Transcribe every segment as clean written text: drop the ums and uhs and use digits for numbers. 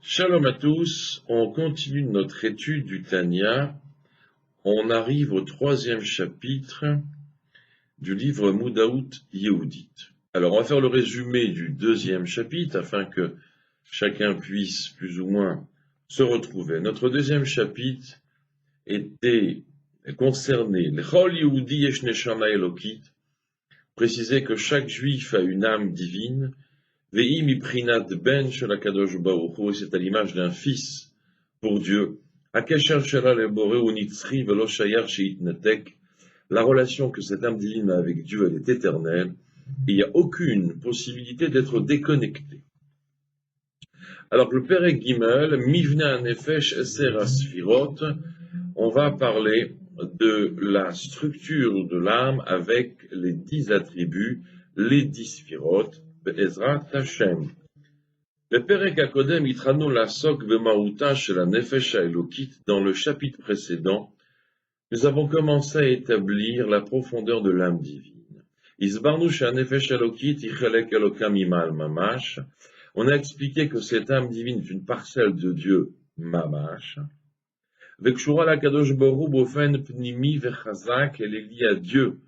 Shalom à tous, on continue notre étude du Tanya. On arrive au 3e chapitre du livre Moudaout Yehudit. Alors on va faire le résumé du 2e chapitre afin que chacun puisse plus ou moins se retrouver. Notre 2e chapitre était concerné l'Chol Yehudi Yesh Neshama Elokit, précisait que chaque juif a une âme divine. Ve'im iprinat ben shel HaKadosh Baruch Hu, c'est à l'image d'un fils pour Dieu. Akesher shela leboré ou nitzri velo shayar sheitnetek. La relation que cette âme divine a avec Dieu, elle est éternelle, et il n'y a aucune possibilité d'être déconnecté. Alors le Perek Gimel, Mivna Nefesh Eser Asfirot, on va parler de la structure de l'âme avec les 10 attributs, les 10 Sfirot, Be'ezrat Hashem. Le Perek Akodem Itrano Lasok Bemauta Shel HaNefesh HaElokit, dans le chapitre précédent, nous avons commencé à établir la profondeur de l'âme divine. Isbarnu HaNefesh HaElokit Ichelek Elokam Imal Mamash. On a expliqué que cette âme divine est une parcelle de Dieu, Mamash. Vekshura LaKadosh Baruch Hu Bofen Pnimi Vechazak, elle est liée à Dieu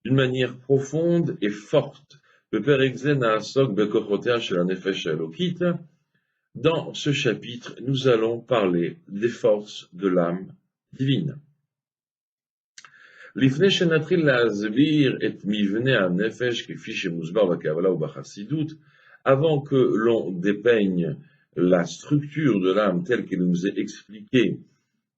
d'une manière profonde et forte. Le Perek Ze Naasok Bekochotea Shel HaNefesh HaElokit. Dans ce chapitre, nous allons parler des forces de l'âme divine. Lifnei shenatril la'azvir et mivnei ha'nefesh kefi shemuzbar b'Kabbalah ou b'Chassidut, avant que l'on dépeigne la structure de l'âme telle qu'elle nous est expliquée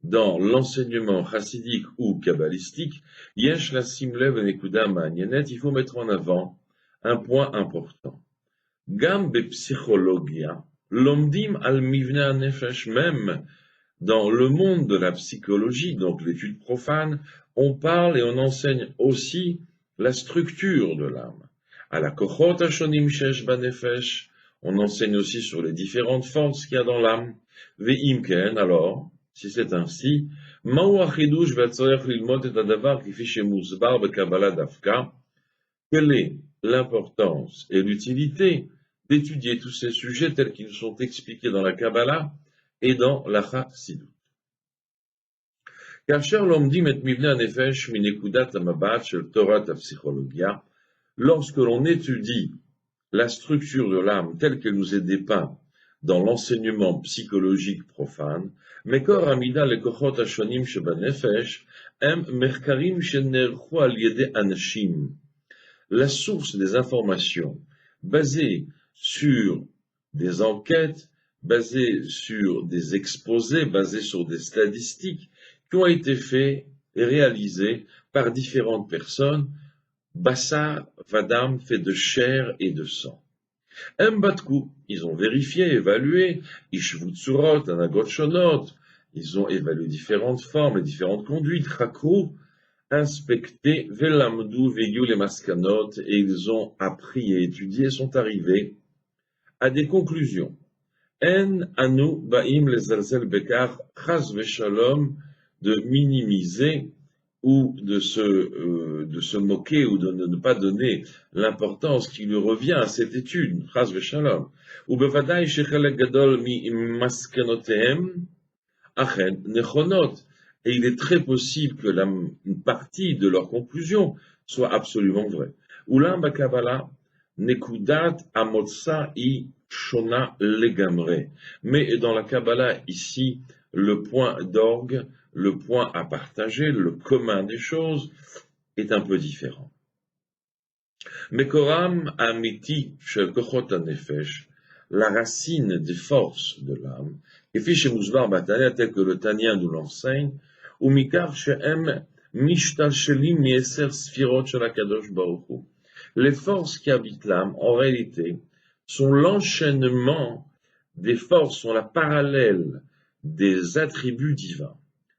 dans l'enseignement chassidique ou kabbalistique, yesh lasim lev nekuda ma'anienet, il faut mettre en avant un point important. Gam bepsychologia, lomdim al mivnei ha'nefesh, même dans le monde de la psychologie, donc l'étude profane, on parle et on enseigne aussi la structure de l'âme. À la kochot hashonim shesh banefesh, on enseigne aussi sur les différentes forces qu'il y a dans l'âme. Ve'im ken, alors, si c'est ainsi, ma'u achidush ve'atzorech lilmod et hadavar kifi shemuzbar beKabbalah dafka, quelle est l'importance et l'utilité d'étudier tous ces sujets tels qu'ils sont expliqués dans la Kabbalah et dans la Chassidut. Kasher lomdim et mivnei hanefesh minekudat hamabat shel Torat hapsychologia, lorsque l'on étudie la structure de l'âme telle qu'elle nous est dépeinte dans l'enseignement psychologique profane, mekor amida lekochot hashonim shebanefesh em merkarim shenerchu al yedei anashim, la source des informations basées sur des enquêtes, basées sur des exposés, basées sur des statistiques qui ont été faits et réalisés par différentes personnes, Bassar Vadam, fait de chair et de sang. Mbatku, ils ont vérifié, évalué, Ishvut Surot, Anagot Shonot, ils ont évalué différentes formes et différentes conduites, Chakru, inspecté, Velamdu, Vegiu les Maskanot, et ils ont appris et étudié, sont arrivés à des conclusions. En anu ba'im lezalzel bekar chas veshalom, de minimiser ou de se moquer ou de ne pas donner l'importance qui lui revient à cette étude, chas veshalom. Ou bevadai shechelek gadol mi maskanotehem achen nechonot. Et il est très possible que une partie de leurs conclusions soit absolument vraie. Ulam ba'Kabbalah nekudat amotsa i shona legamre. Mais dans la Kabbalah, ici, le point d'orgue, le point à partager, le commun des choses, est un peu différent. Mekoram amiti shel kochot hanefesh, la racine des forces de l'âme, et fiche muzbar batania, tel que le Tanya nous l'enseigne, ou mikar she'em mishtalshelim yeser sfirot shel HaKadosh Baruch Hu. Les forces qui habitent l'âme, en réalité, sont l'enchaînement des forces, sont la parallèle des attributs divins,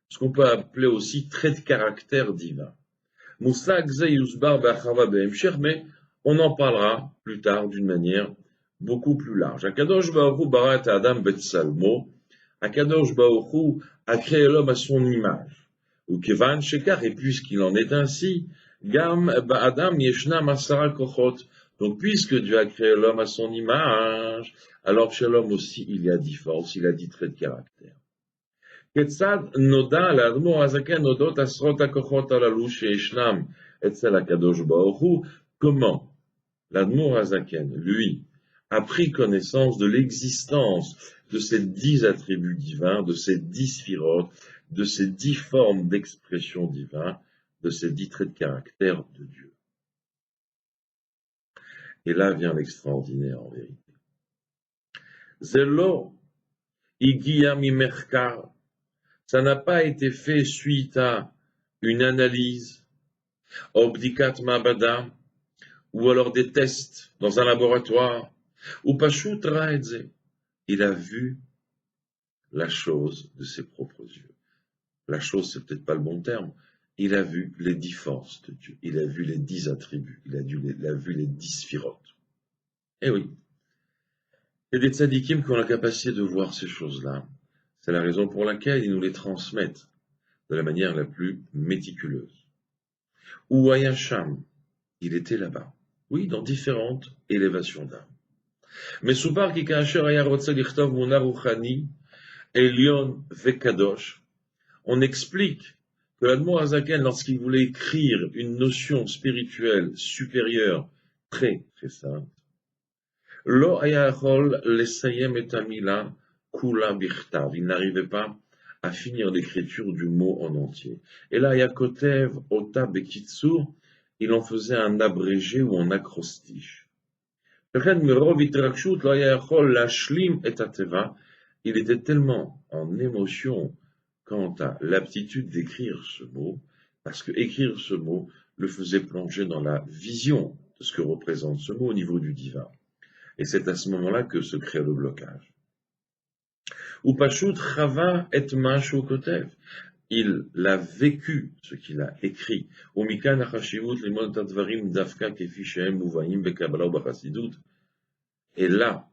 ce qu'on peut appeler aussi trait de caractère divin. Moussag ze yusbar b'achava be'emshech, mais on en parlera plus tard d'une manière beaucoup plus large. HaKadosh Baruch Hu bara et Adam betzalmo, HaKadosh Baruch Hu a créé l'homme à son image. Ou kevan shekar, et puisqu'il en est ainsi, gam ba'adam yeshna masara kochot. Donc, puisque Dieu a créé l'homme à son image, Alors chez l'homme aussi, il y a 10 forces, il a 10 traits de caractère. כיצד נודע לאדמו"ר הזקן אודות עשרות הכוחות הללו שישנם אצל הקדוש ברוך הוא? Comment l'Admour Hazaken, lui, a pris connaissance de l'existence de ces 10 attributs divins, de ces 10 sphirotes, de ces 10 formes d'expression divine, de ces 10 traits de caractère de Dieu. Et là vient l'extraordinaire en vérité. Zelo igia mimerkar, ça n'a pas été fait suite à une analyse, obdikat mabada, ou alors des tests dans un laboratoire, ou pashut raedze. Il a vu la chose de ses propres yeux. La chose, c'est peut-être pas le bon terme. Il a vu les 10 forces de Dieu. Il a vu les 10 attributs. Il a vu les 10 sphirotes. Eh oui. Il y a des tzadikim qui ont la capacité de voir ces choses-là. C'est la raison pour laquelle ils nous les transmettent de la manière la plus méticuleuse. Ou Ayasham, il était là-bas. Oui, dans différentes élévations d'âme. Mais Soubar qui kacher ayarotse lichtov muna ruchani, Elion vekadosh, on explique que l'Admour Hazaken, lorsqu'il voulait écrire une notion spirituelle supérieure, très, très sainte, Lo ayachol lesayem et amila kula bichtav, il n'arrivait pas à finir l'écriture du mot en entier. Et là, Yakotev ota bekitsur, il en faisait un abrégé ou un acrostiche. Il était tellement en émotion quant à l'aptitude d'écrire ce mot, parce que écrire ce mot le faisait plonger dans la vision de ce que représente ce mot au niveau du divin. Et c'est à ce moment-là que se crée le blocage. Ou Pashut Chava et Mashu Kotev. Il a vécu ce qu'il a écrit. Et là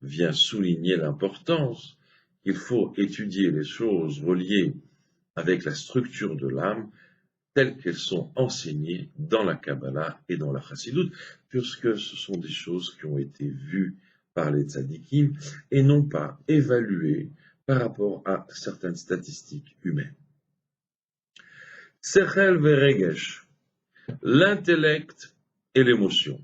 vient souligner l'importance qu'il faut étudier les choses reliées avec la structure de l'âme telles qu'elles sont enseignées dans la Kabbalah et dans la Chassidut, puisque ce sont des choses qui ont été vues par les tzadikim et non pas évaluées par rapport à certaines statistiques humaines. Sechel veregesh, l'intellect et l'émotion.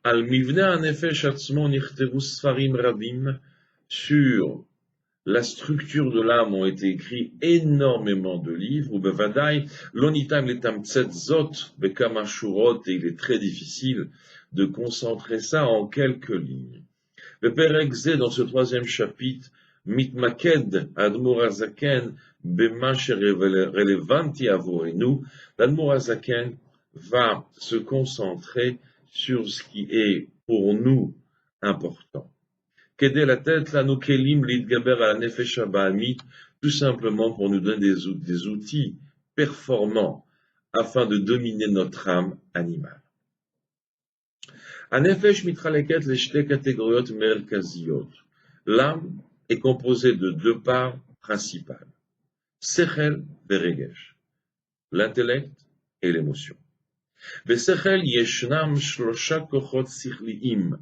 Al mivne hanefesh atzmo nichtevu sfarim rabim, sur la structure de l'âme ont été écrits énormément de livres, ou bevadai, lonitam letam tzetzot bekama shurot, et il est très difficile de concentrer ça en quelques lignes. Le Perek Zé, dans ce 3e chapitre, mitmaked Admour Hazaken bema relevanti avorenu, l'Admour Hazaken va se concentrer sur ce qui est pour nous important. Kedé la tête là nous kelim l'idgaber à la nefesh habahamit, tout simplement pour nous donner des outils performants afin de dominer notre âme animale. Anefesh mitraleket les shte catégories merkaziot. L'âme est composée de 2 parts principales. Sechel veregesh, l'intellect et l'émotion. Besechel yeshnam shlosha kochot sichliim.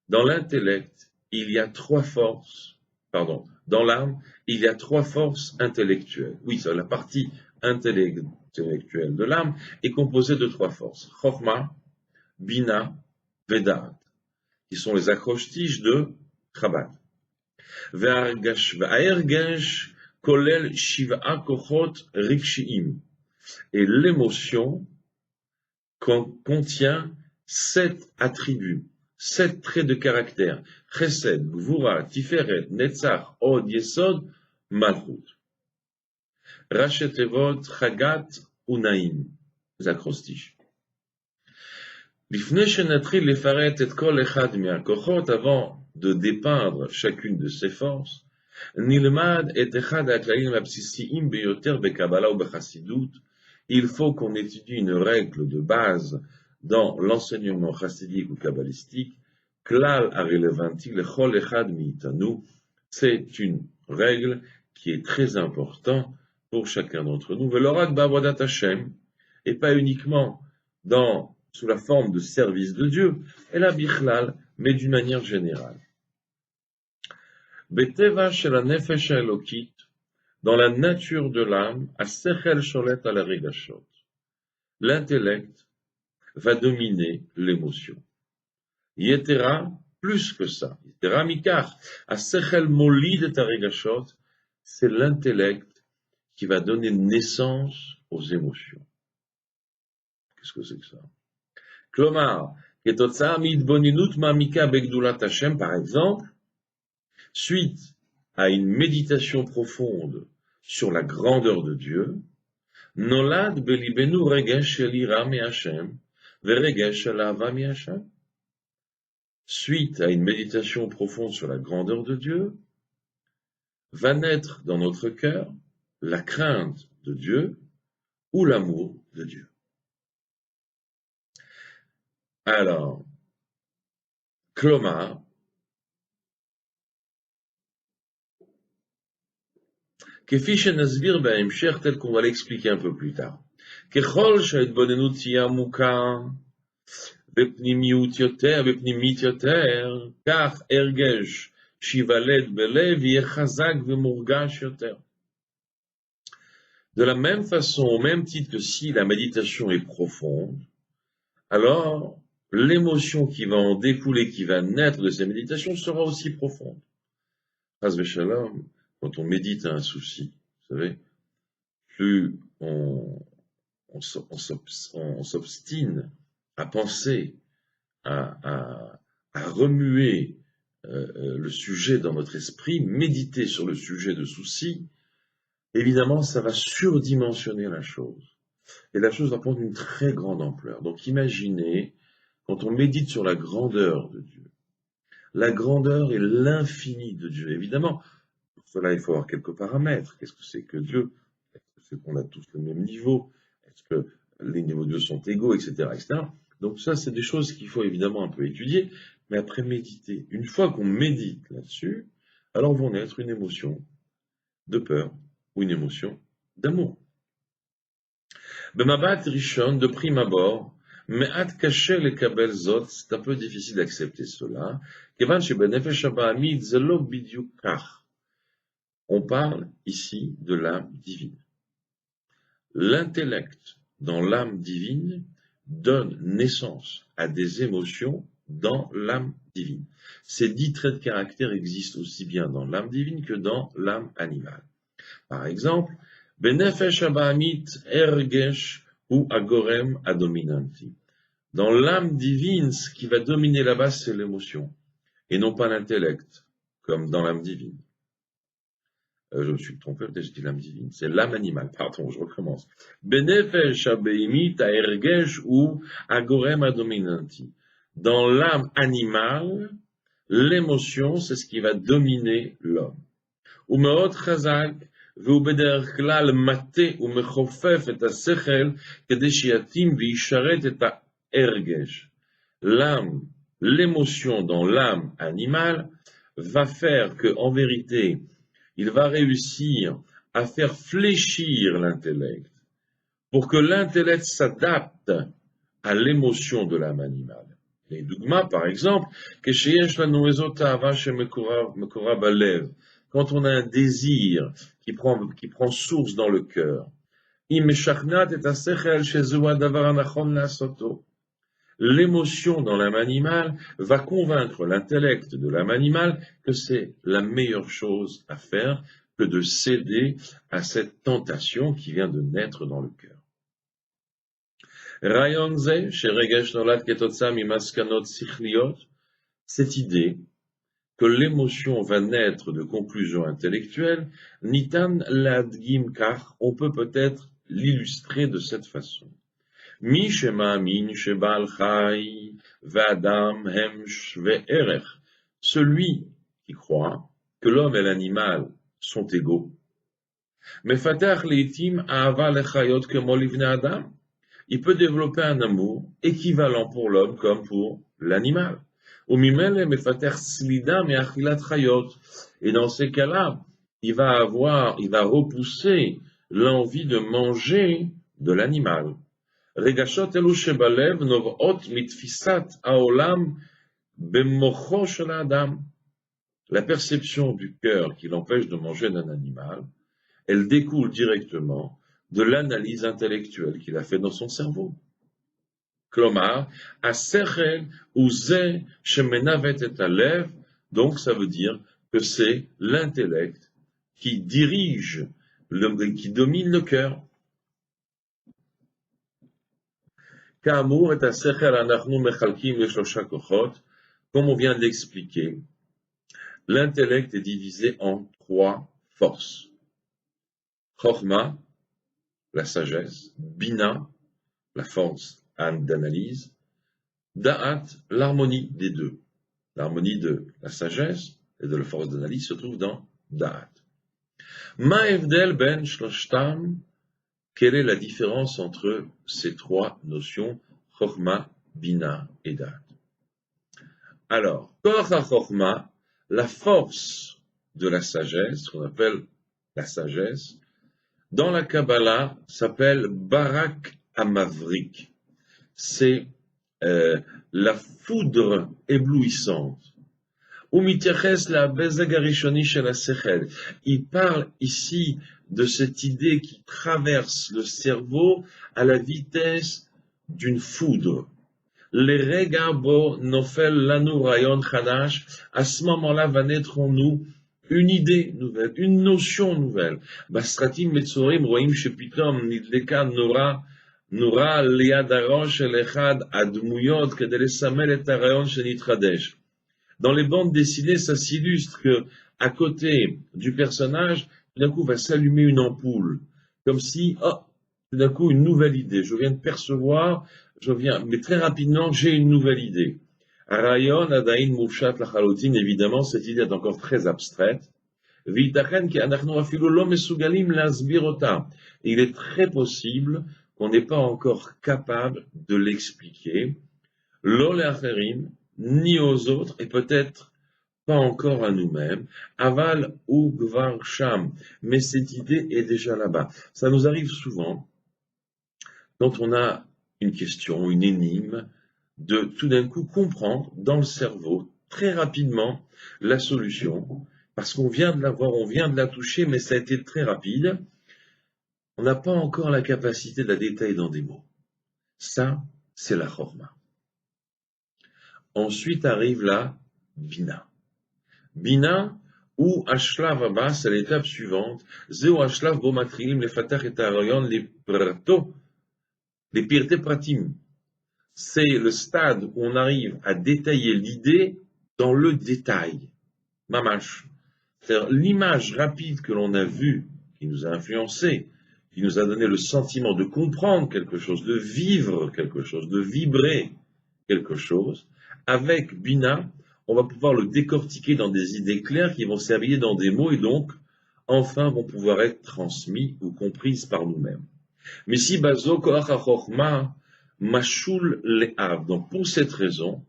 Dans l'intellect, il y a 3 forces, dans l'âme, il y a 3 forces intellectuelles. Oui, la partie intellectuelle de l'âme est composée de 3 forces. Chokhmah, Bina, Vedat, qui sont les acrostiches de Chabad. Ve'ergesh kolel shiv'a kochot rikshiim. Et l'émotion contient 7 attributs, 7 traits de caractère. Chesed, Gvura, Tiferet, Netzach, Od, Yesod, Malchut. Rachetevot, Chagat, Unaim. Les acrostiches. Lifne shenatril lefaret et kol echad mi'akochot, avant de dépeindre chacune de ces forces, nilmad et echad ha'klalim ha'bsisiim beyoter bekabbalah ou bechassidut. Il faut qu'on étudie une règle de base dans l'enseignement chassidique ou kabbalistique. Klal harelevanti lechol echad mi'itanu. C'est une règle qui est très importante pour chacun d'entre nous. Velorak ba'avodat Hashem, et pas uniquement sous la forme de service de Dieu, et la bichlal mais d'une manière générale. Beteva shel hanefesh haelokit, dans la nature de l'âme, asechel sholet al haregashot. L'intellect va dominer l'émotion. Yetera, plus que ça. Yetera mikach, asechel molid et haregashot, c'est l'intellect qui va donner naissance aux émotions. Qu'est-ce que c'est que ça? Klomar, ketotza mitboninut ma'amika begdulat Hashem, par exemple, suite à une méditation profonde sur la grandeur de Dieu, nolad belibenu regesh shel ira mi Hashem, veregesh shel ahava mi Hashem. Suite à une méditation profonde sur la grandeur de Dieu, va naître dans notre cœur la crainte de Dieu ou l'amour de Dieu. Alors, Klomar, כפי שנסביר בהמשך, tel qu'on va l'expliquer un peu plus tard. ככל שההתבוננות תהיה עמוקה בפנימית יותר, כך הרגש שיוולד בלב יהיה חזק ומורגש יותר. De la même façon, au même titre que si la méditation est profonde, alors l'émotion qui va en découler, qui va naître de cette méditation sera aussi profonde. Chas v'shalom, quand on médite à un souci, vous savez, plus on s'obstine à penser, à remuer le sujet dans notre esprit, méditer sur le sujet de souci, évidemment, ça va surdimensionner la chose. Et la chose va prendre une très grande ampleur. Donc imaginez, quand on médite sur la grandeur de Dieu, la grandeur et l'infini de Dieu, évidemment, pour cela, il faut avoir quelques paramètres. Qu'est-ce que c'est que Dieu? Est-ce que c'est qu'on a tous le même niveau? Est-ce que les niveaux de Dieu sont égaux, etc., etc. Donc ça, c'est des choses qu'il faut évidemment un peu étudier, mais après méditer. Une fois qu'on médite là-dessus, alors vont naître une émotion de peur ou une émotion d'amour. Bemabat rishon, de prime abord, me'at kasher lekabel zot, c'est un peu difficile d'accepter cela, kevan shebenefesh haba'amid ze lo bidyuk kach. On parle ici de l'âme divine. L'intellect dans l'âme divine donne naissance à des émotions dans l'âme divine. Ces 10 traits de caractère existent aussi bien dans l'âme divine que dans l'âme animale. Par exemple, Benefesh Haba'amit Ergesh ou Agorem Adominanti. Dans l'âme divine, ce qui va dominer là-bas, c'est l'émotion, et non pas l'intellect, comme dans l'âme divine. Je me suis trompé, peut-être j'ai dit l'âme divine. C'est l'âme animale, pardon, je recommence. Benefesh Haba'amit Ergesh ou Agorem Adominanti. Dans l'âme animale, l'émotion, c'est ce qui va dominer l'homme. Umeot Chazak, והוא בדרך כלל מטה ומחופף את השכל כדי שיתאים וישרת את ההרגש. L'âme, l'émotion dans l'âme animale va faire que, en vérité, il va réussir à faire fléchir l'intellect pour que l'intellect s'adapte à l'émotion de l'âme animale. Les dogmas, par exemple, כשיש לנו איזו תאווה שמקורה בלב, quand on a un désir qui prend source dans le cœur, l'émotion dans l'âme animale va convaincre l'intellect de l'âme animale que c'est la meilleure chose à faire que de céder à cette tentation qui vient de naître dans le cœur. Cette idée que l'émotion va naître de conclusions intellectuelles, nitan ladgim kach, on peut peut-être l'illustrer de cette façon. Mi shema'amin sheba'al chai ve'adam hem shve erech. Celui qui croit que l'homme et l'animal sont égaux. Mefatach leitim ahava lechayot kemo livnei adam. Il peut développer un amour équivalent pour l'homme comme pour l'animal. Et dans ces cas-là, il va repousser l'envie de manger de l'animal. Bemocho shel Adam, la perception du cœur qui l'empêche de manger d'un animal, elle découle directement de l'analyse intellectuelle qu'il a fait dans son cerveau. Klomar, asechel ou ze shemenavet et alev, donc ça veut dire que c'est l'intellect qui dirige, qui domine le cœur. Ka'amur et asechel anachnu mechalkim leshlosha kochot, comme on vient de l'expliquer, l'intellect est divisé en 3 forces. Chochma, la sagesse, Bina, la force d'analyse, Da'at, l'harmonie des deux. L'harmonie de la sagesse et de la force d'analyse se trouve dans Da'at. Ma'evdel ben shloshtam, quelle est la différence entre ces 3 notions, Chochma, Bina et Da'at? Alors, Koch ha-Chochma, la force de la sagesse, qu'on appelle la sagesse, dans la Kabbalah, s'appelle Barak Amavrik. C'est la foudre éblouissante. Il parle ici de cette idée qui traverse le cerveau à la vitesse d'une foudre. Les regabo nofel lanu rayon chadash, à ce moment-là va naître en nous une idée nouvelle, une notion nouvelle. Bastratim metzorim roim shepitom nidleka nora liad harosh shel echad admuyot kedei lesamer et harayon shenitradesh. Dans les bandes dessinées, ça s'illustre que à côté du personnage, tout d'un coup va s'allumer une ampoule, comme si, oh, tout d'un coup une nouvelle idée. Je viens de percevoir, mais très rapidement j'ai une nouvelle idée. Arayon adain mufshat lachalotin, évidemment, cette idée est encore très abstraite. V'itachen ki anachnu afilu lo mesugalim lasbir ota. Il est très possible qu'on n'est pas encore capable de l'expliquer. Lo leacherim, ni aux autres, et peut-être pas encore à nous-mêmes. Aval ou gvar sham, mais cette idée est déjà là-bas. Ça nous arrive souvent quand on a une question, une énigme, de tout d'un coup comprendre dans le cerveau très rapidement la solution, parce qu'on vient de la voir, on vient de la toucher, mais ça a été très rapide. On n'a pas encore la capacité de la détailler dans des mots. Ça, c'est la chorma. Ensuite arrive la bina. Bina, ou Ashlav Abba, c'est l'étape suivante. Zéo Ashlav Bomatrilim, les Fatach et Arayon, les Prato, les Pirte Pratim. C'est le stade où on arrive à détailler l'idée dans le détail. Mamash. C'est-à-dire l'image rapide que l'on a vue, qui nous a influencé, qui nous a donné le sentiment de comprendre quelque chose, de vivre quelque chose, de vibrer quelque chose. Avec Bina, on va pouvoir le décortiquer dans des idées claires qui vont s'habiller dans des mots et donc, enfin, vont pouvoir être transmis ou comprises par nous-mêmes. Mais si Bazo Koach HaChochma Mashul Le'av, donc pour cette raison,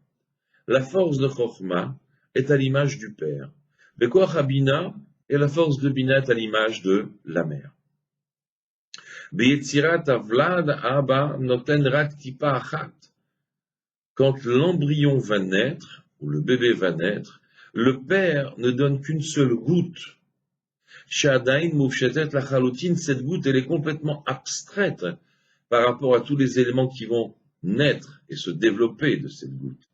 la force de Chochma est à l'image du Père. Le Koach HaBina et la force de Bina est à l'image de la mère. Be'etzirat Avlad Abba Noten Rak Tipa Achat. Quand l'embryon va naître, ou le bébé va naître, le père ne donne qu'une seule goutte. Shadain Moufchetet la Chaloutine, cette goutte, elle est complètement abstraite par rapport à tous les éléments qui vont naître et se développer de cette goutte.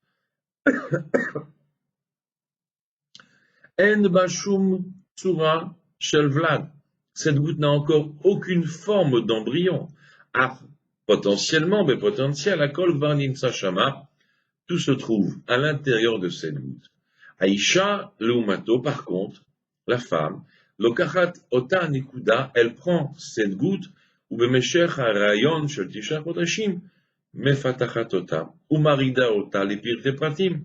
En Bashum Tsura Shel Vlad. Cette goutte n'a encore aucune forme d'embryon. Ah, potentiellement, mais potentiel, à Kol Varnim Sachama, tout se trouve à l'intérieur de cette goutte. Aïcha Leumato, par contre, la femme, Lokachat Ota Nikuda, elle prend cette goutte, ou Bemeshech Harayon Shel Tisha Chodashim, Mefatachat Ota, ou Marida Ota, les Pirte Pratim.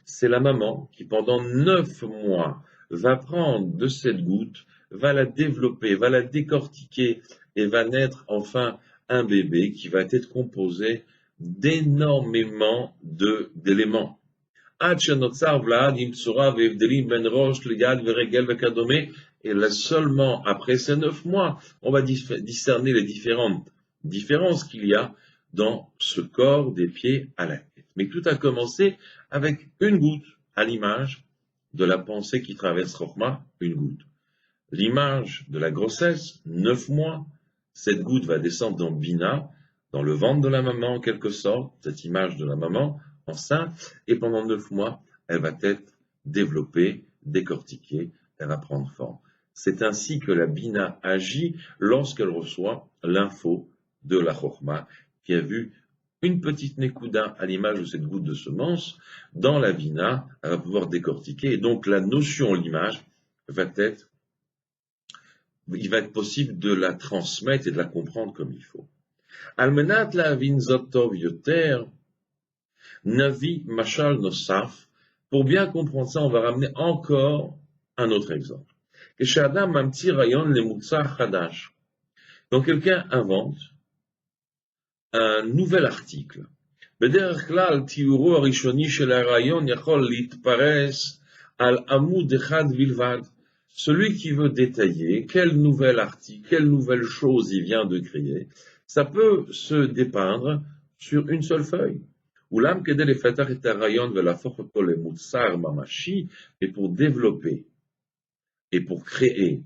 C'est la maman qui, pendant 9 mois, va prendre de cette goutte, va la développer, va la décortiquer, et va naître enfin un bébé qui va être composé d'énormément d'éléments. Et là seulement après ces 9 mois, on va discerner les différentes différences qu'il y a dans ce corps des pieds à la tête. Mais tout a commencé avec une goutte, à l'image de la pensée qui traverse Chokhmah, une goutte. L'image de la grossesse, 9 mois, cette goutte va descendre dans Bina, dans le ventre de la maman en quelque sorte, cette image de la maman enceinte, et pendant 9 mois, elle va être développée, décortiquée, elle va prendre forme. C'est ainsi que la Bina agit lorsqu'elle reçoit l'info de la Chokhmah, qui a vu une petite Nekuda à l'image de cette goutte de semence, dans la Bina, elle va pouvoir décortiquer, et donc la notion, l'image, il va être possible de la transmettre et de la comprendre comme il faut. Almenat la vinzotov yoter, navi mashal nosaf. Pour bien comprendre ça, on va ramener encore un autre exemple. Keshadam mamti rayon le mutzah chadash. Donc quelqu'un invente un nouvel article. בדרך כלל, תיאורו הראשוני של הרעיון יכול להתפרס על עמוד אחד בלבד. Celui qui veut détailler quel nouvel article, quelle nouvelle chose il vient de créer, ça peut se dépeindre sur une seule feuille. אולם כדי לפתח את הרעיון ולהפוך אותו למוצר ממשי, et pour développer et pour créer,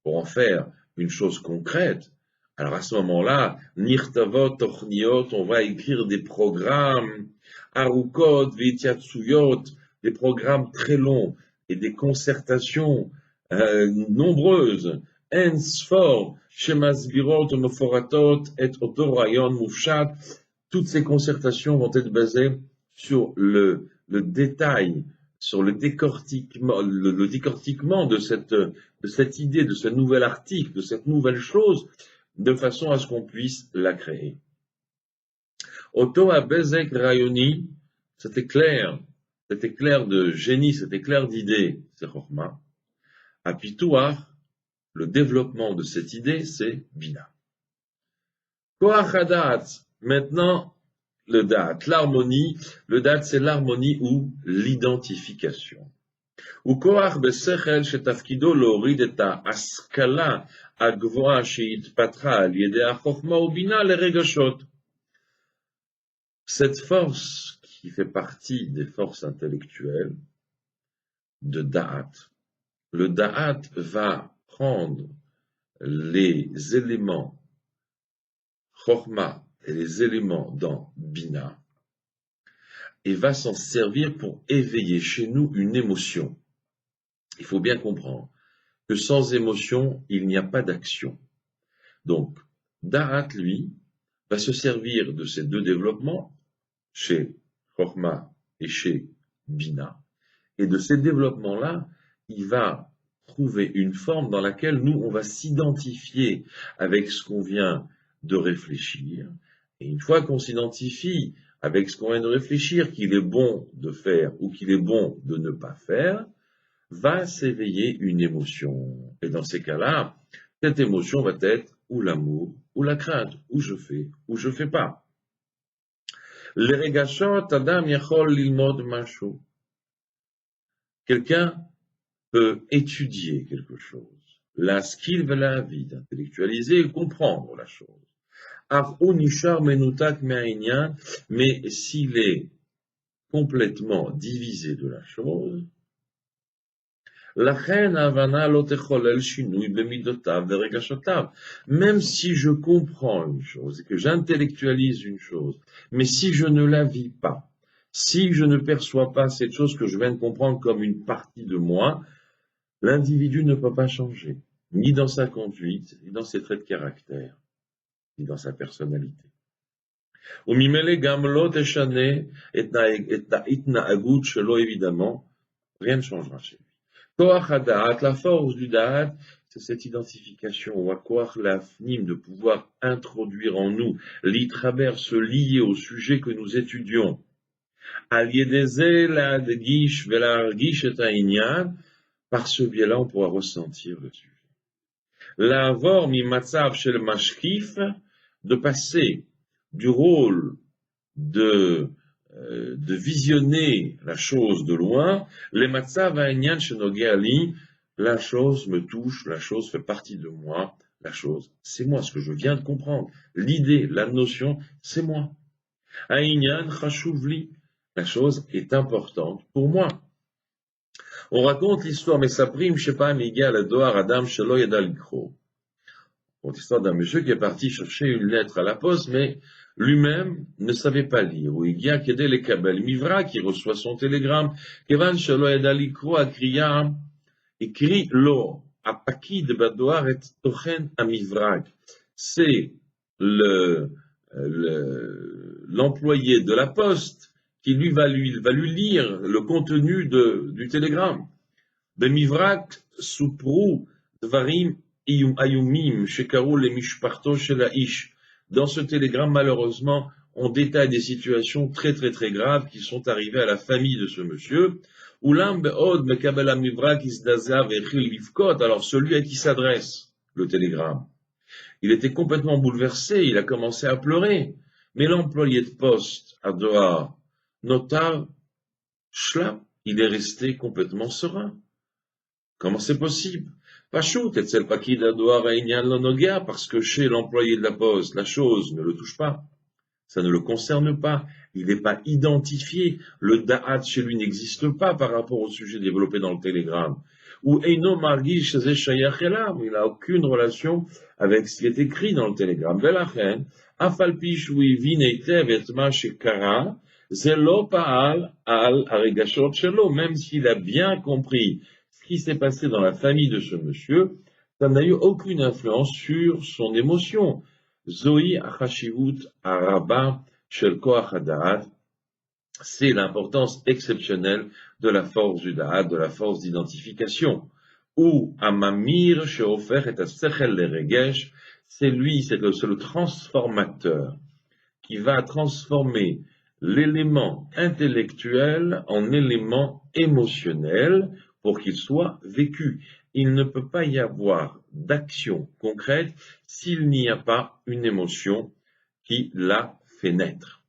pour en faire une chose concrète, alors à ce moment-là, nirtavot, tochniot, on va écrire des programmes, arukot, vitiatsuyot, des programmes très longs et des concertations nombreuses, ensfor, shemasbirot, moforatot, et otorayon, mufshat. Toutes ces concertations vont être basées sur le détail, sur le décortiquement, le décortiquement de cette idée, de ce nouvel article, de cette nouvelle chose, de façon à ce qu'on puisse la créer. Oto a bezek rayoni, c'était clair de génie, c'était clair d'idée, c'est Chokhmah. A Pitouach, le développement de cette idée, c'est Bina. Koach hadat, maintenant, le dat, l'harmonie, le dat c'est l'harmonie ou l'identification. Ou koach besechel shetafkido lorid et ha'askala הגבוהה שהתפתחה על ידי החוכמה ובינה לרגשות. Cette force qui fait partie des forces intellectuelles de Da'at, le Da'at va prendre les éléments Chokhmah et les éléments dans Bina et va s'en servir pour éveiller chez nous une émotion. Il faut bien comprendre que sans émotion, il n'y a pas d'action. Donc, Da'at, lui, va se servir de ces deux développements, chez Chokhmah et chez Bina, et de ces développements-là, il va trouver une forme dans laquelle nous, on va s'identifier avec ce qu'on vient de réfléchir, et une fois qu'on s'identifie avec ce qu'on vient de réfléchir, qu'il est bon de faire ou qu'il est bon de ne pas faire, va s'éveiller une émotion. Et dans ces cas-là, cette émotion va être ou l'amour, ou la crainte, ou je fais pas. Les regashot adam yachol lilmod mashu. Quelqu'un peut étudier quelque chose, la skill de la vie, intellectualiser et comprendre la chose. Av unishar menutak me'ainyan, mais s'il est complètement divisé de la chose, même si je comprends une chose et que j'intellectualise une chose, mais si je ne la vis pas, si je ne perçois pas cette chose que je viens de comprendre comme une partie de moi, l'individu ne peut pas changer, ni dans sa conduite, ni dans ses traits de caractère, ni dans sa personnalité. Évidemment, rien ne changera chez lui. Koach hadat, la force du da'at, c'est cette identification, ou à koach l'afnim, de pouvoir introduire en nous, l'itraber, se lier au sujet que nous étudions. Al yedeze l'adgish velargish et ha'inyan, par ce biais-là, on pourra ressentir le sujet. L'avor mi matzav shel mashkif, de passer du rôle de visionner la chose de loin, les matzav ha'inyan shenogeh ali, la chose me touche, la chose fait partie de moi, la chose, c'est moi, ce que je viens de comprendre. L'idée, la notion, c'est moi. Ha'inyan chashuvli, La chose est importante pour moi. On raconte l'histoire, mais ça prime, je sais pas, mais à la Doar Adam Shelo Yada Likro. L'histoire d'un monsieur qui est parti chercher une lettre à la poste, mais lui-même ne savait pas lire. Ou il y a Kedel et Kabel Mivra qui reçoit son télégramme. Kevan Shelo Yada Likro a kriya, écrit lo, apakid badoar et tochen amivrag. C'est l'employé de la poste qui va lui lire le contenu du télégramme. Bemivrak supru dvarim ayumim shekaru le mishparto shelaish. Dans ce télégramme, malheureusement, on détaille des situations très très très graves qui sont arrivées à la famille de ce monsieur. Ulam be'od mekabel amivrak isdaza vechil livkot. Alors celui à qui s'adresse le télégramme, il était complètement bouleversé, il a commencé à pleurer. Mais l'employé de poste à Doha, notar Shlap, il est resté complètement serein. Comment c'est possible? Pachout, etzel pakid à Doha Rainyan Lonoga, parce que chez l'employé de la poste, la chose ne le touche pas. Ça ne le concerne pas. Il n'est pas identifié. Le da'at chez lui n'existe pas par rapport au sujet développé dans le télégramme. Ou Eino Margish Shayach Elam, il n'a aucune relation avec ce qui est écrit dans le télégramme. Velachen, Afalpish Vineitev etma shekara, Zelo Pa'al al Aregashot Shelo, même s'il a bien compris ce qui s'est passé dans la famille de ce monsieur, ça n'a eu aucune influence sur son émotion. Zoï Achashivut Araba Shel Koach Hadaat, c'est l'importance exceptionnelle de la force du Da'at, de la force d'identification. Ou Amamir Sheofer et Asechel Leregesh, c'est le transformateur qui va transformer l'élément intellectuel en élément émotionnel pour qu'il soit vécu. Il ne peut pas y avoir d'action concrète s'il n'y a pas une émotion qui la fait naître.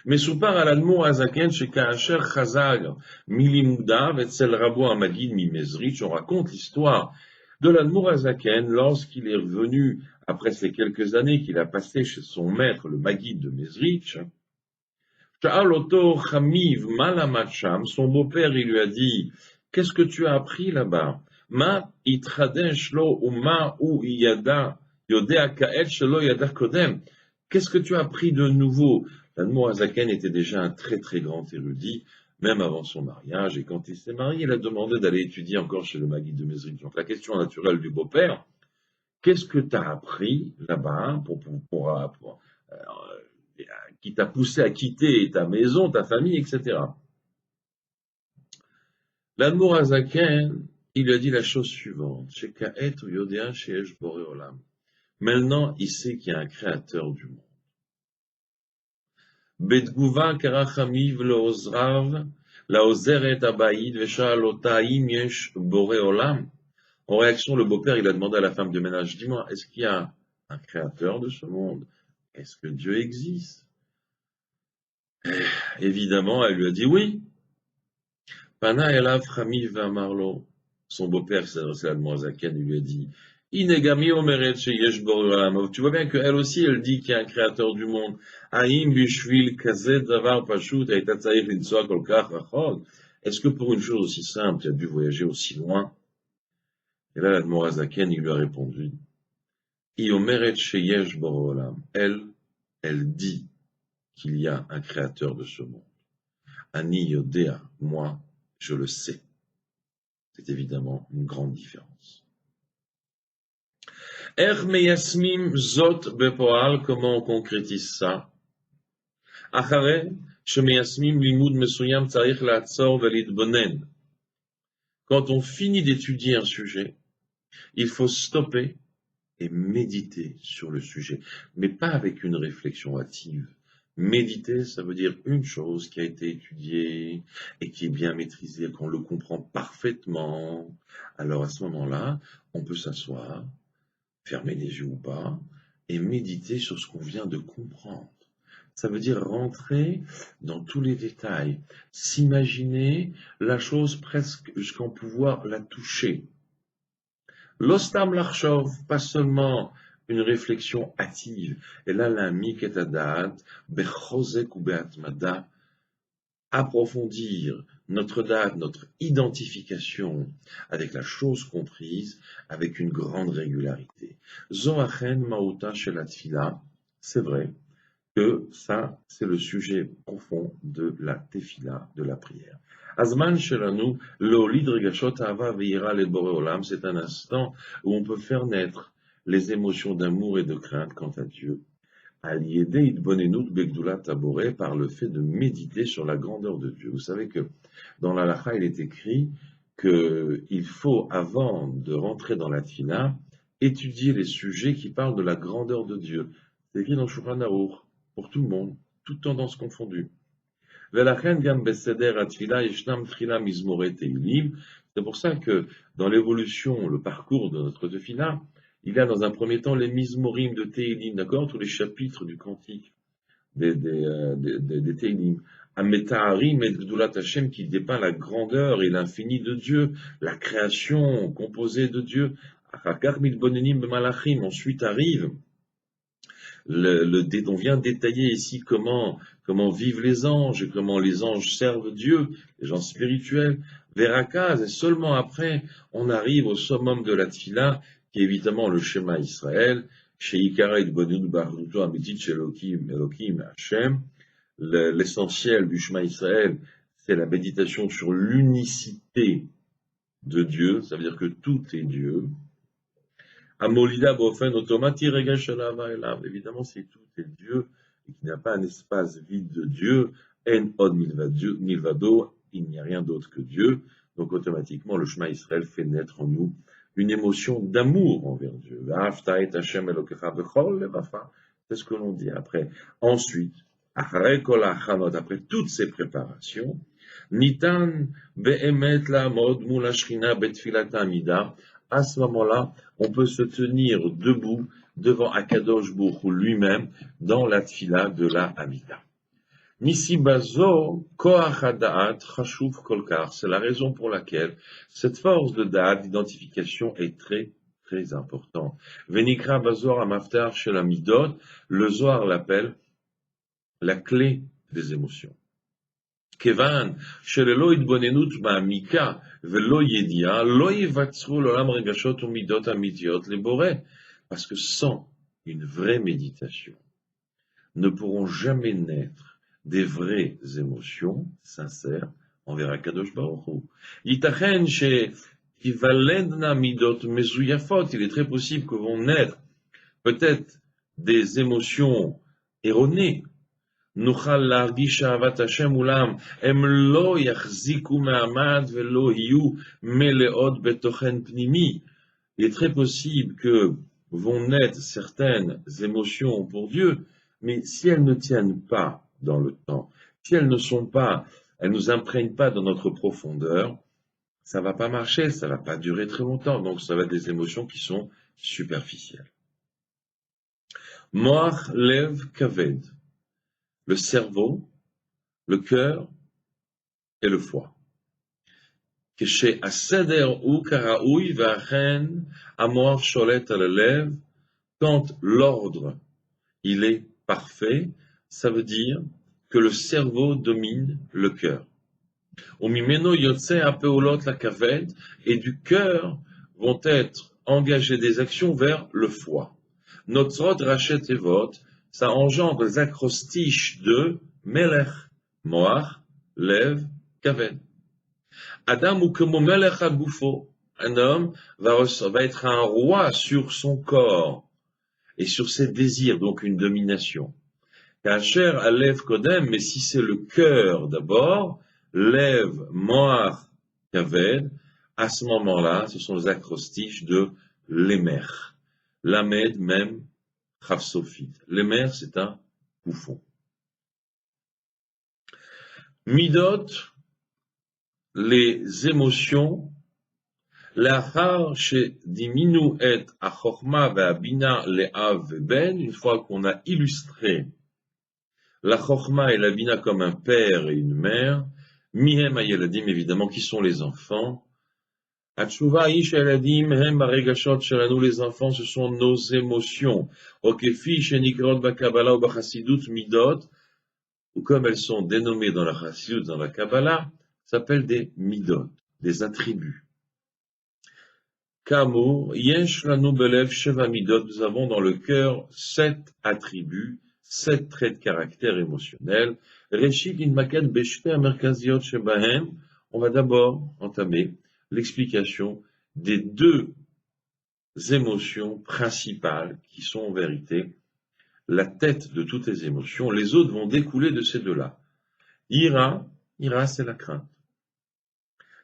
Mais soupar à l'admo azaken chez Kaacher Chazag Milimouda Vetzel Rabo Amagid Mimezrich, on raconte l'histoire de l'admo azaken lorsqu'il est revenu après ces quelques années qu'il a passé chez son maître, le Magid de Mezrich. Sha'al Oto Chamiv Malamacham, son beau-père, il lui a dit, qu'est-ce que tu as appris là-bas? Ma itradesh lo uma ou yada yodea kael shelo yada kodem. Qu'est-ce que tu as appris de nouveau? L'Admo Azaken était déjà un très très grand érudit, même avant son mariage, et quand il s'est marié, il a demandé d'aller étudier encore chez le Maguide de Mezrich. Donc la question naturelle du beau-père, qu'est-ce que tu as appris là-bas qui t'a poussé à quitter ta maison, ta famille, etc. L'Admo Azaken, il lui a dit la chose suivante. Maintenant, il sait qu'il y a un créateur du monde. Betguva karachamiv leozrav, laozeret abaïd, vesha'alota im yesh boré olam. En réaction, le beau-père, il a demandé à la femme de ménage, dis-moi, est-ce qu'il y a un créateur de ce monde? Est-ce que Dieu existe? Évidemment, elle lui a dit oui. Pana elav chamiv amarlo. Son beau-père s'est adressé à Admoazaken, il lui a dit, Inegami omeret sheyesh boré olam. Tu vois bien qu'elle aussi, elle dit qu'il y a un créateur du monde. Est-ce que pour une chose aussi simple, tu as dû voyager aussi loin? Et là, l'Admor Azaken, il lui a répondu, elle dit qu'il y a un créateur de ce monde. Ani Yodea, moi, je le sais. C'est évidemment une grande différence. Comment on concrétise ça? Quand on finit d'étudier un sujet, il faut stopper et méditer sur le sujet, mais pas avec une réflexion hâtive. Méditer, ça veut dire une chose qui a été étudiée et qui est bien maîtrisée, qu'on le comprend parfaitement. Alors à ce moment-là, on peut s'asseoir, fermer les yeux ou pas, et méditer sur ce qu'on vient de comprendre. Ça veut dire rentrer dans tous les détails, s'imaginer la chose presque jusqu'en pouvoir la toucher. L'ostam larchov, pas seulement une réflexion hâtive, et là la miketadat, bechozek ou beatmada, approfondir notre date, notre identification avec la chose comprise, avec une grande régularité. Zoachen Maouta chez la Tfila, c'est vrai que ça, c'est le sujet profond de la Tefila, de la prière. Azman Shelanu, Leolid Regashot Ava Veira le Boré Olam, c'est un instant où on peut faire naître les émotions d'amour et de crainte quant à Dieu. Aliédé Idbonenut Begdula Taboré, par le fait de méditer sur la grandeur de Dieu. Vous savez que dans la Lacha, il est écrit qu'il faut, avant de rentrer dans la Tfila, étudier les sujets qui parlent de la grandeur de Dieu. C'est écrit dans Shulchan Aruch, pour tout le monde, toutes tendances confondues. C'est pour ça que dans l'évolution, le parcours de notre Tefila, il y a dans un premier temps les Mizmorim de Teilim, d'accord, tous les chapitres du cantique des Teilim. Ameta'arim et Gdulat Hashem, qui dépeint la grandeur et l'infini de Dieu, la création composée de Dieu. Ensuite arrive on vient détailler ici comment vivent les anges et comment les anges servent Dieu, les gens spirituels. Verakaz, et seulement après, on arrive au summum de la Tfila, qui est évidemment le schéma Israël, chez Ikara et Bonud Baruto Ametit chez Elohim Hashem. L'essentiel du schéma Israël, c'est la méditation sur l'unicité de Dieu, ça veut dire que tout est Dieu. Amolida bofen automati regashalava elav. Évidemment, si tout est Dieu et qu'il n'y a pas un espace vide de Dieu, en od milvado, il n'y a rien d'autre que Dieu. Donc automatiquement, le Shema Israël fait naître en nous une émotion d'amour envers Dieu. C'est ce que l'on dit après. Ensuite, après toutes ces préparations, nitan be'emet la mod mula shrina betfilat amida. À ce moment-là, on peut se tenir debout devant Akadosh Baruch Hu lui-même dans la tfila de la Amida. Nisibazo koach hadaat chashuv kolkar. C'est la raison pour laquelle cette force de da'at, d'identification, est très, très importante. Venikra bazor amaftar shel amidot. Le Zohar l'appelle la clé des émotions. Kevan, shelelo idbonenut ma'amika velo yedia, lo yivatzru l'olam regashot umidot amidiot le boré. Parce que sans une vraie méditation, ne pourront jamais naître des vraies émotions sincères envers Akadosh Baruch Hu. Yitachen sheyivalendna midot mezuyafot. Il est très possible que vont naître peut-être des émotions erronées. נוכל להרגיש אהבת השם אולם הם לא יחזיקו מעמד ולא יהיו מלאות בתוכן פנימי. Il est très possible que vont naître certaines émotions pour Dieu, mais si elles ne tiennent pas dans le temps, si elles ne sont pas, elles ne nous imprègnent pas dans notre profondeur, ça va pas marcher, ça va pas durer très longtemps, donc ça va être des émotions qui sont superficielles. Moach lev kaved. Le cerveau, le cœur et le foie. Quand l'ordre il est parfait, ça veut dire que le cerveau domine le cœur. Et du cœur vont être engagées des actions vers le foie. Notzrot rachet evot, ça engendre les acrostiches de Melech, Moach, Lev, Kaved. Adam ou comme Melech Agufo, un homme va être un roi sur son corps et sur ses désirs, donc une domination. Kacher Alev Kodem, mais si c'est le cœur d'abord, Lev, Moach, Kaved, à ce moment-là, ce sont les acrostiches de l'Emer. Lamed même, Chavsophite. L'Emer, c'est un bouffon. Midot, les émotions, l'achar chez diminu et achorma ve'abina le'av ve'ben, une fois qu'on a illustré la chorma et la bina comme un père et une mère, mihem ayeladim, évidemment, qui sont les enfants. Atshuva ish ayeladim hem baregashot shelanu, les enfants, ce sont nos émotions. Okefi shenikrot bakabala ou bachassidut midot, ou comme elles sont dénommées dans la Chassidut, dans la Kabbalah, s'appellent des midot, des attributs. Kamour, yesh lanu belev sheva midot, nous avons dans le cœur 7 attributs, 7 traits de caractère émotionnel. Reshit in maket beshte amerkaziot shebahem, on va d'abord entamer l'explication des 2 émotions principales qui sont en vérité la tête de toutes les émotions. Les autres vont découler de ces 2-là. Ira, c'est la crainte.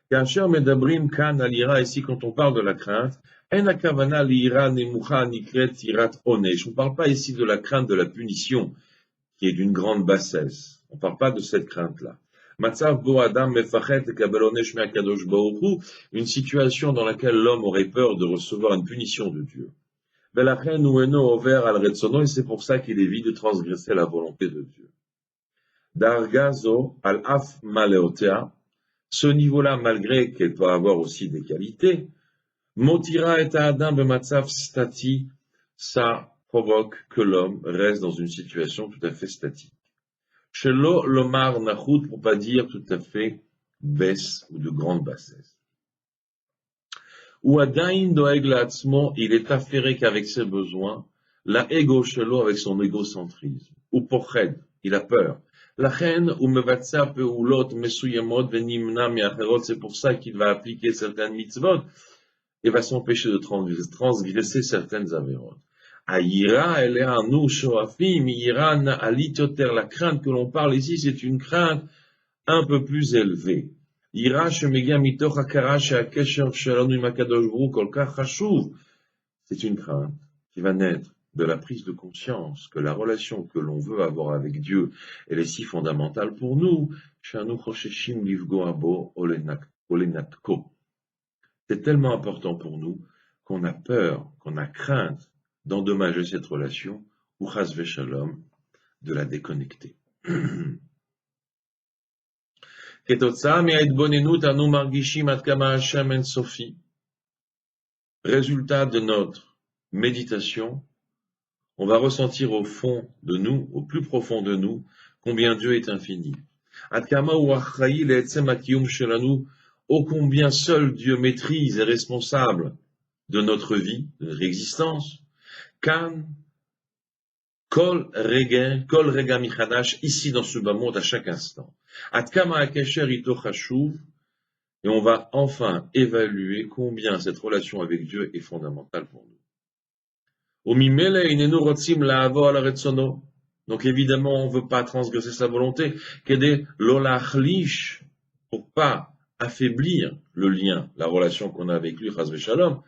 Kacher medabrim kan al ira, ici quand on parle de la crainte, en akavana l'ira nemucha nikret irat onesh. On ne parle pas ici de la crainte de la punition, qui est d'une grande bassesse. On ne parle pas de cette crainte-là. Matzav bo adam mefachet lekabel onesh me'akadosh baruch hu, une situation dans laquelle l'homme aurait peur de recevoir une punition de Dieu. Velachen ueno over al retzono, et c'est pour ça qu'il évite de transgresser la volonté de Dieu. Dargazo al af maleotea, ce niveau-là, malgré qu'elle peut avoir aussi des qualités, motira et adam bematzav stati, ça provoque que l'homme reste dans une situation tout à fait statique. Shelo lomar nachut, pour pas dire tout à fait baisse ou de grande bassesse. Ou adain doeg la'atzmo, il est affairé qu'avec ses besoins, la ego shelo, avec son égocentrisme, ou poched, il a peur. La reine ou mevatsa peulot mesuyamot venimna miacherot, c'est pour ça qu'il va appliquer certaines mitzvot et va s'empêcher de transgresser certaines avérotes. Aïra, elle est un nous shoafim, ira na alitoter, la crainte que l'on parle ici, c'est une crainte un peu plus élevée. Ira shemega mitoch hakara she'akesher shalanu im hakadosh baruch hu kol kach chashuv, c'est une crainte qui va naître de la prise de conscience que la relation que l'on veut avoir avec Dieu, elle est si fondamentale pour nous. C'est tellement important pour nous qu'on a peur, qu'on a crainte d'endommager cette relation, ou chas v'shalom, de la déconnecter. Résultat de notre méditation, on va ressentir au fond de nous, au plus profond de nous, combien Dieu est infini. Ô combien seul Dieu maîtrise et est responsable de notre vie, de notre existence. Kan, kol rega michadash, ici dans ce bas monde à chaque instant. Atkama akesher ito chashuv, et on va enfin évaluer combien cette relation avec Dieu est fondamentale pour nous. Donc évidemment, on ne veut pas transgresser sa volonté, pour pas affaiblir le lien, la relation qu'on a avec lui, chas v'shalom,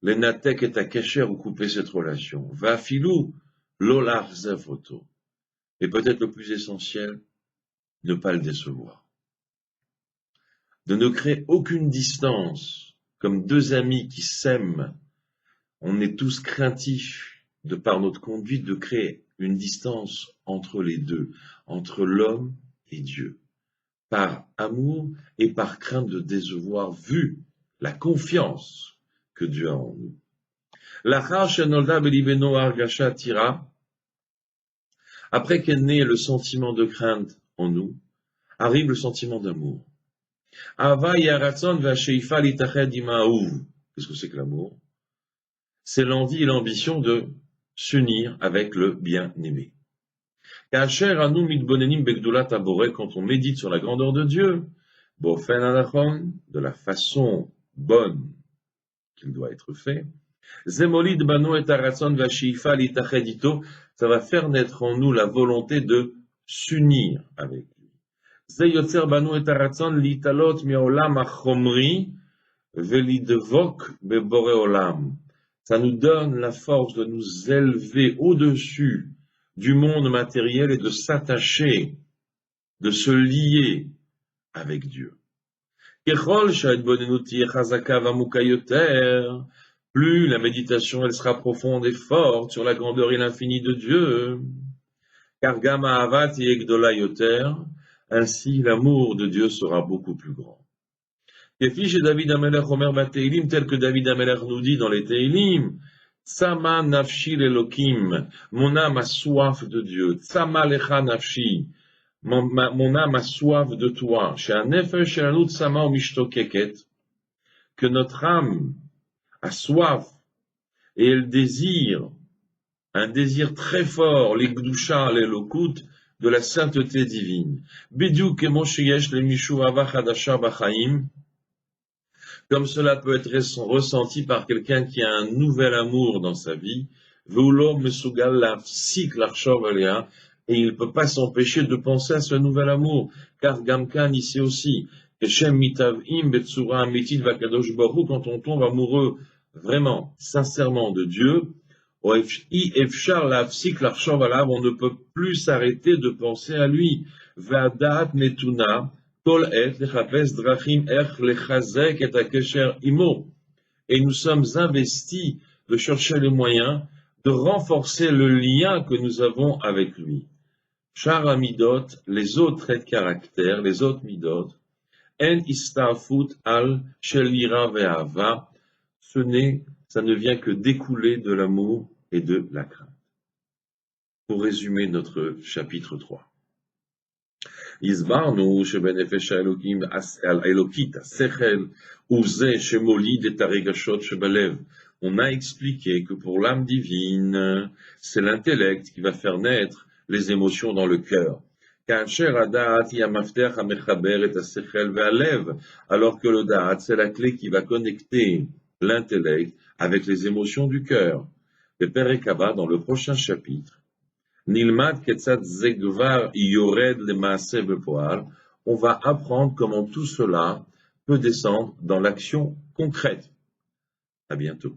les natek et akesher, ou couper cette relation. Va filou, l'olach zavoto. Et peut-être le plus essentiel, ne pas le décevoir. De ne créer aucune distance, comme 2 amis qui s'aiment. On est tous craintifs, de par notre conduite, de créer une distance entre les deux, entre l'homme et Dieu, par amour et par crainte de décevoir, vu la confiance que Dieu a en nous. Après qu'est né le sentiment de crainte en nous, arrive le sentiment d'amour. Qu'est-ce que c'est que l'amour? C'est l'envie et l'ambition de s'unir avec le bien-aimé. Quand on médite sur la grandeur de Dieu, de la façon bonne qu'il doit être fait, ça va faire naître en nous la volonté de s'unir avec lui. Ça nous donne la force de nous élever au-dessus du monde matériel et de s'attacher, de se lier avec Dieu. Plus la méditation elle sera profonde et forte sur la grandeur et l'infini de Dieu, car Gama Avat et Egdola Yoter, ainsi l'amour de Dieu sera beaucoup plus grand. Tel que David Amelech nous dit dans les Teilim, Tsama nafshi l'Elokim, mon âme a soif de Dieu, Tsama lecha nafshi, Mon âme a soif de toi. Que notre âme a soif et elle désire, un désir très fort, les gdusha, les lokut, de la sainteté divine. Comme cela peut être ressenti par quelqu'un qui a un nouvel amour dans sa vie, et il ne peut pas s'empêcher de penser à ce nouvel amour, car Gamkan ici aussi, quand on tombe amoureux vraiment, sincèrement de Dieu, on ne peut plus s'arrêter de penser à lui. Et nous sommes investis de chercher les moyens de renforcer le lien que nous avons avec lui. Shara midot, les autres traits de caractère, les autres midot, en istafut al shelira ve'ava, ça ne vient que découler de l'amour et de la crainte. Pour résumer notre chapitre 3. הסברנו שבנפש האלוקית, השכל הוא זה שמוליד את הרגשות שבלב. On a expliqué que pour l'âme divine, c'est l'intellect qui va faire naître les émotions dans le cœur. כאשר הדעת היא המפתח המחבר את השכל והלב, alors que le da'at, c'est la clé qui va connecter l'intellect avec les émotions du cœur. בפרק הבא, dans le prochain chapitre, Nilmad ketzad zegvar yored le maaseh bepoal, on va apprendre comment tout cela peut descendre dans l'action concrète. À bientôt.